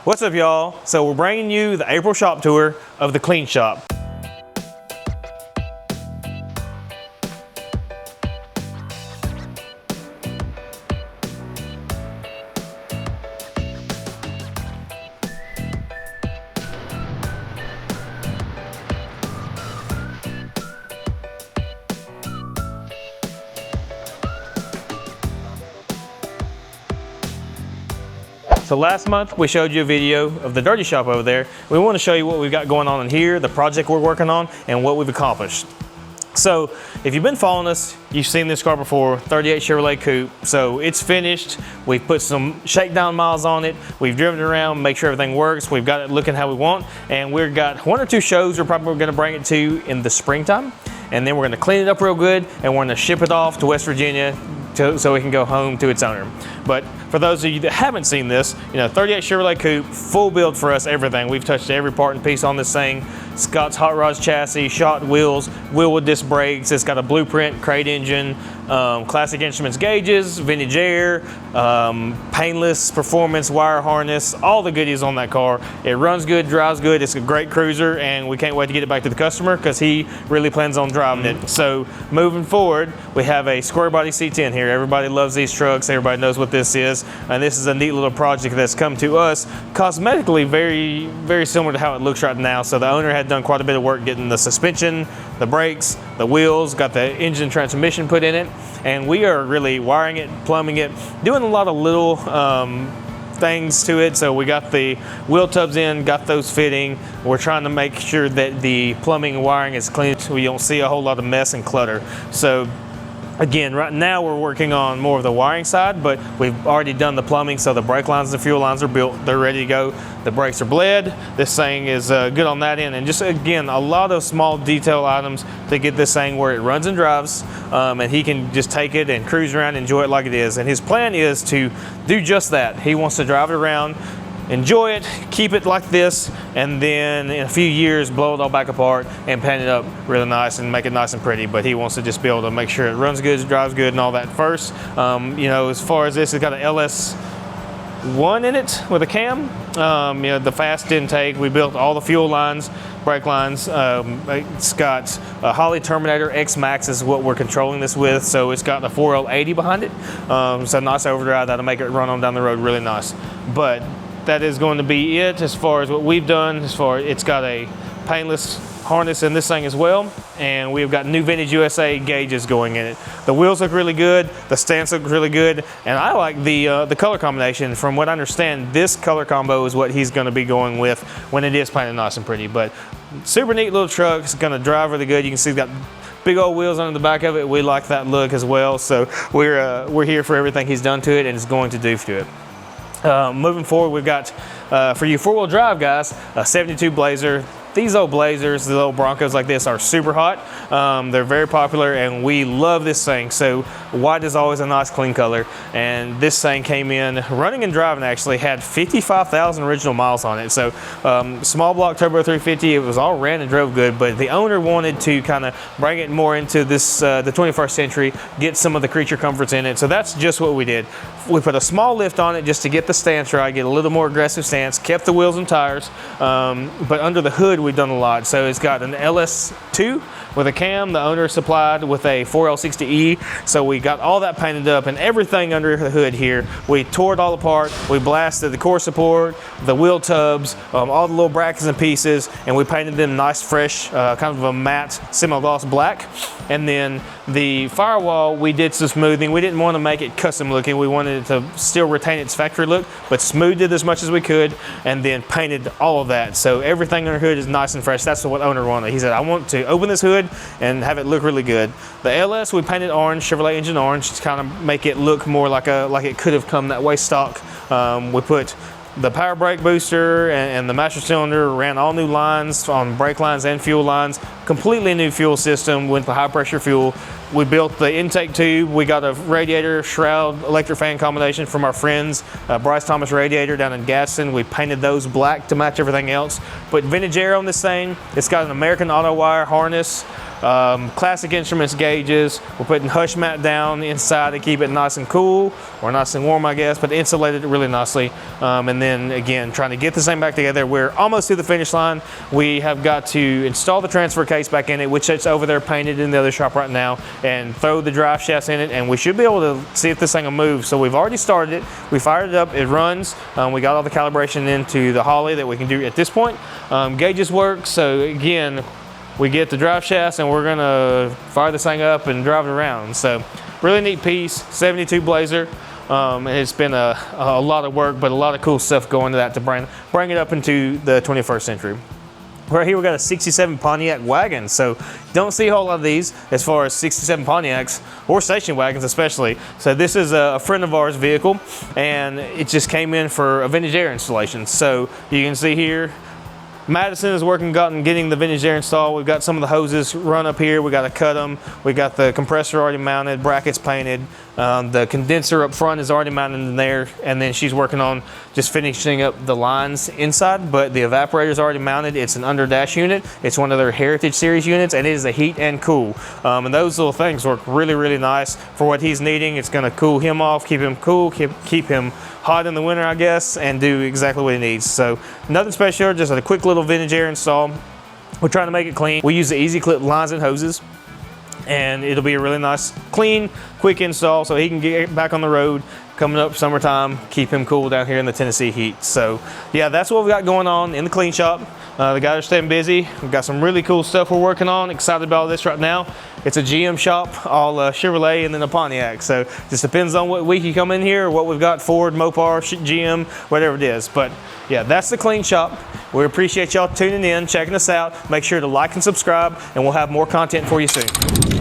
What's up, y'all? So we're bringing you the April shop tour of the clean shop. So last month we showed you a video of the dirty shop over there. We want to show you what we've got going on in here, the project we're working on, and what we've accomplished. So if you've been following us, you've seen this car before, 38 Chevrolet Coupe. So it's finished. We've put some shakedown miles on it. We've driven it around, make sure everything works. We've got it looking how we want. And we've got 1 or 2 shows we're probably going to bring it to in the springtime. And then we're going to clean it up real good, and we're going to ship it off to West Virginia so it can go home to its owner. But for those of you that haven't seen this, 38 Chevrolet Coupe, full build for us, everything. We've touched every part and piece on this thing. Scott's hot rods chassis, shot wheels, wheel with disc brakes. It's got a blueprint crate engine, classic instruments gauges, vintage air, painless performance wire harness, all the goodies on that car. It runs good, drives good. It's a great cruiser, and we can't wait to get it back to the customer because he really plans on driving it. So moving forward, we have a square body C10 here. Everybody loves these trucks. Everybody knows what this is, and this is a neat little project that's come to us cosmetically very, very similar to how it looks right now. So the owner had done quite a bit of work getting the suspension, the brakes, the wheels, got the engine transmission put in it, and we are really wiring it, plumbing it, doing a lot of little things to it. So we got the wheel tubs in, got those fitting. We're trying to make sure that the plumbing and wiring is clean so we don't see a whole lot of mess and clutter. So again, right now we're working on more of the wiring side, but we've already done the plumbing, so the brake lines and fuel lines are built. They're ready to go. The brakes are bled. This thing is good on that end. And just, again, a lot of small detail items to get this thing where it runs and drives, and he can just take it and cruise around and enjoy it like it is. And his plan is to do just that. He wants to drive it around, enjoy it, keep it like this, and then in a few years blow it all back apart and paint it up really nice and make it nice and pretty. But he wants to just be able to make sure it runs good, drives good, and all that first. As far as this, it's got an LS1 in it with a cam. The fast intake. We built all the fuel lines, brake lines. It's got a Holley Terminator X Max is what we're controlling this with. So it's got a 4L80 behind it. So nice overdrive that'll make it run on down the road really nice. But that is going to be it as far as what we've done. It's got a paintless harness in this thing as well, and we've got new Vintage USA gauges going in it. The wheels look really good, the stance looks really good, and I like the color combination. From what I understand, this color combo is what he's going to be going with when it is painted nice and pretty. But super neat little truck. It's going to drive really good. You can see it's got big old wheels on the back of it. We like that look as well, so we're here for everything he's done to it and is going to do to it. Moving forward, we've got, for you four-wheel drive guys, a 72 Blazer. These old Blazers, the old Broncos like this, are super hot. They're very popular, and we love this thing. So white is always a nice clean color, and this thing came in running and driving. Actually had 55,000 original miles on it. So small block turbo 350. It was all ran and drove good, but the owner wanted to kind of bring it more into this the 21st century, get some of the creature comforts in it. So that's just what we did. We put a small lift on it just to get the stance right, get a little more aggressive stance, kept the wheels and tires, but under the hood we've done a lot. So it's got an LS2 with a cam. The owner supplied with a 4L60E. So we got all that painted up and everything under the hood here. We tore it all apart. We blasted the core support, the wheel tubs, all the little brackets and pieces, and we painted them nice, fresh, kind of a matte semi-gloss black. And then the firewall, we did some smoothing. We didn't want to make it custom looking. We wanted it to still retain its factory look, but smoothed it as much as we could, and then painted all of that. So everything under the hood is nice and fresh. That's what owner wanted. He said, I want to open this hood and have it look really good. The LS, we painted orange, Chevrolet engine orange, to kind of make it look more like it could have come that way stock. We put the power brake booster and the master cylinder, ran all new lines on brake lines and fuel lines, completely new fuel system with the high pressure fuel. We built the intake tube. We got a radiator shroud electric fan combination from our friends, Bryce Thomas Radiator down in Gadsden. We painted those black to match everything else. Put vintage air on this thing. It's got an American Auto Wire harness. classic instruments gauges. We're putting hush mat down inside to keep it nice and cool, or nice and warm, I guess, but insulated it really nicely. And then again, trying to get this thing back together. We're almost to the finish line. We have got to install the transfer case back in it, which it's over there painted in the other shop right now, and throw the drive shafts in it, and we should be able to see if this thing will move. So we've already started it. We fired it up. It runs. We got all the calibration into the Holly that we can do at this point. Gauges work. So again, we get the drive shafts and we're gonna fire this thing up and drive it around. So really neat piece, 72 Blazer. It's been a lot of work, but a lot of cool stuff going to that to bring it up into the 21st century. Right here we got a 67 Pontiac Wagon. So don't see a whole lot of these as far as 67 Pontiacs or station wagons especially. So this is a friend of ours vehicle, and it just came in for a vintage air installation. So you can see here, Madison is working on getting the vintage air installed. We've got some of the hoses run up here. We got to cut them. We got the compressor already mounted, brackets painted. The condenser up front is already mounted in there, and then she's working on just finishing up the lines inside, but the evaporator is already mounted. It's an under dash unit. It's one of their Heritage Series units, and it is a heat and cool. And those little things work really, really nice for what he's needing. It's gonna cool him off, keep him cool, keep him hot in the winter, I guess, and do exactly what he needs. So nothing special, just a quick little vintage air install. We're trying to make it clean. We use the Easy Clip lines and hoses, and it'll be a really nice, clean, quick install so he can get back on the road coming up summertime, keep him cool down here in the Tennessee heat. So yeah, that's what we've got going on in the clean shop. The guys are staying busy. We've got some really cool stuff we're working on. Excited about all this right now. It's a GM shop, all Chevrolet and then a Pontiac. So just depends on what week you come in here, or what we've got, Ford, Mopar, GM, whatever it is. But yeah, that's the clean shop. We appreciate y'all tuning in, checking us out. Make sure to like and subscribe, and we'll have more content for you soon.